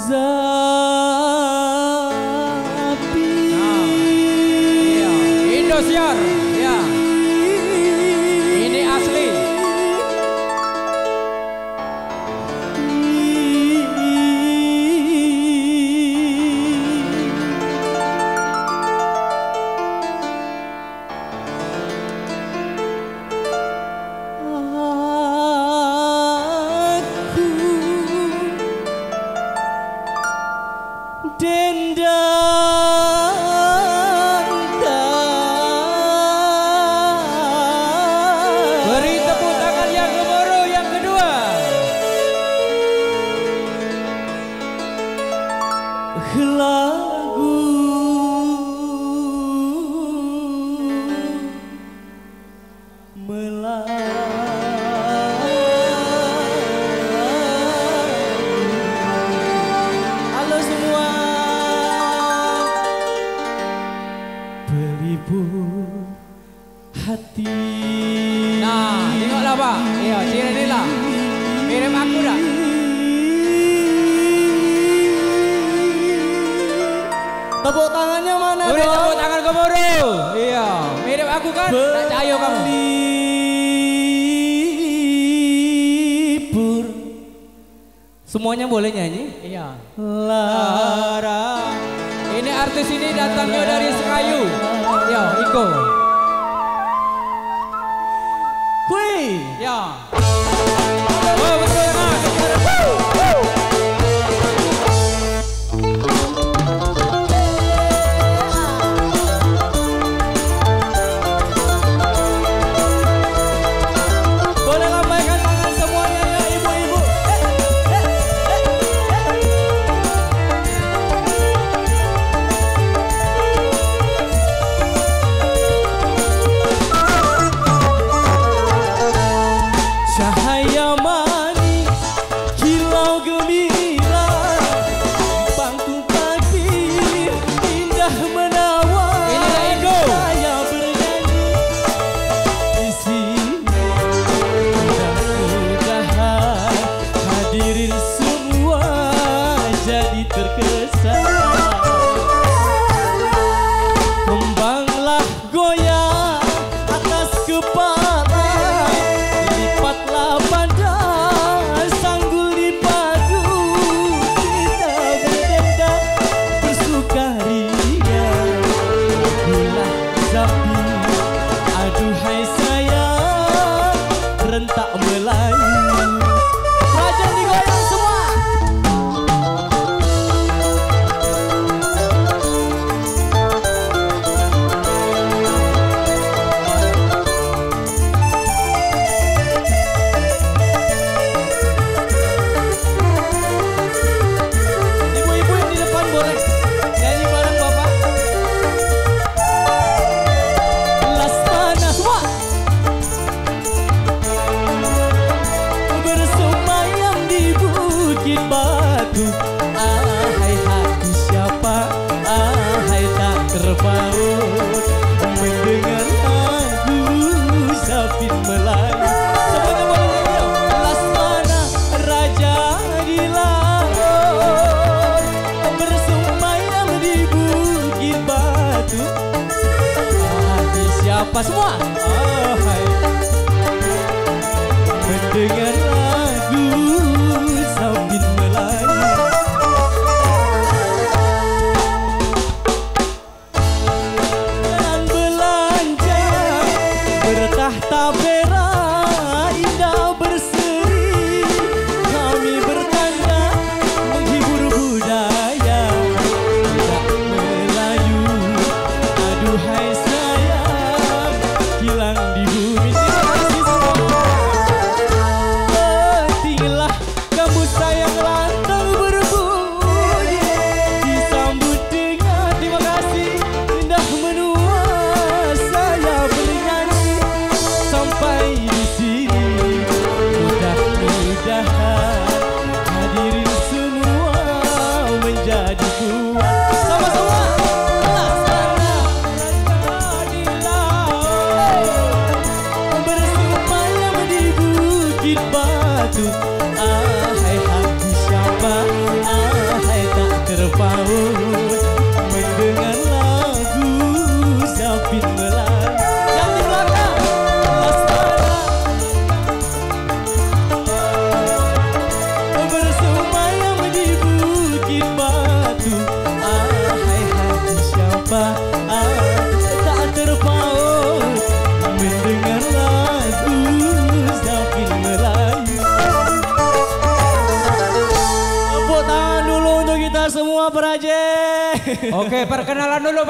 Zapi. Iya. Indosiar, ya. Ini asli. Beri tepuk tangan yang gemuruh yang kedua. Lagu halo semua, beribu hati. Nah, tengoklah Pak. Iya, Cirenila. Mirip aku dah. Tepuk tangannya mana Beri dong? tepuk tangan gemuruh. Iya, mirip aku kan? Tak cahayu kamu. Berlibur. Semuanya boleh nyanyi? Iya. Lara. Ini artis ini datangnya dari Sekayu. Ya, Iko. Kui. Ya. Oh, betul kan? Boleh lambaikan tangan semuanya ya ibu-ibu. Cahaya manis, kilau gembira, panggung takbir, indah menawan. Inilah Iko. Saya bernyanyi di sini, mudah-mudahan hadirin semua jadi terkesan. Kembanglah goyang atas kepala, lipatlah badan, sanggul dipadu, kita berdendang bersukaria. Lagulah Zapi, aduhai sayang, rentak Melayu. Rajan digoyang semua. Ibu-ibu yang di depan boleh nyanyi bareng Bapak. Lasmana semua. Bersemayam di bukit batu, ahai hati siapa, ahai tak terpaut, mendengar lagu Zapi Melayu. Semuanya boleh nyanyi dong. Lasmana raja di laut, bersemayam di bukit batu, hati siapa semua, ahai mendengar lagu Zapi Melayu. Dan belanja bertahta perak, indah berseri, kami bertanda menghibur budaya tidak Melayu. Aduhai sayang, hilang di bumi. Terima kasih semua. Pentinglah kamu sayang lantang berbunyi, disambut dengan terima kasih, indah menua. Saya bernyanyi sampai di sini, mudah-mudahan hadirin semua menjadi kuat. Sama-sama. Laksana raja di laut, bersemayam di bukit batu, ahai hati siapa, ahai mendengar lagu Zapin Melayu. Yang di belakang Lastana bersemayam di Bukit Batu. Hai hati siapa tak terpaut mendengar lagu Zapin Melayu. Tepuk tangan dulu untuk kita semua Praje. Oke, perkenalan dulu Pak.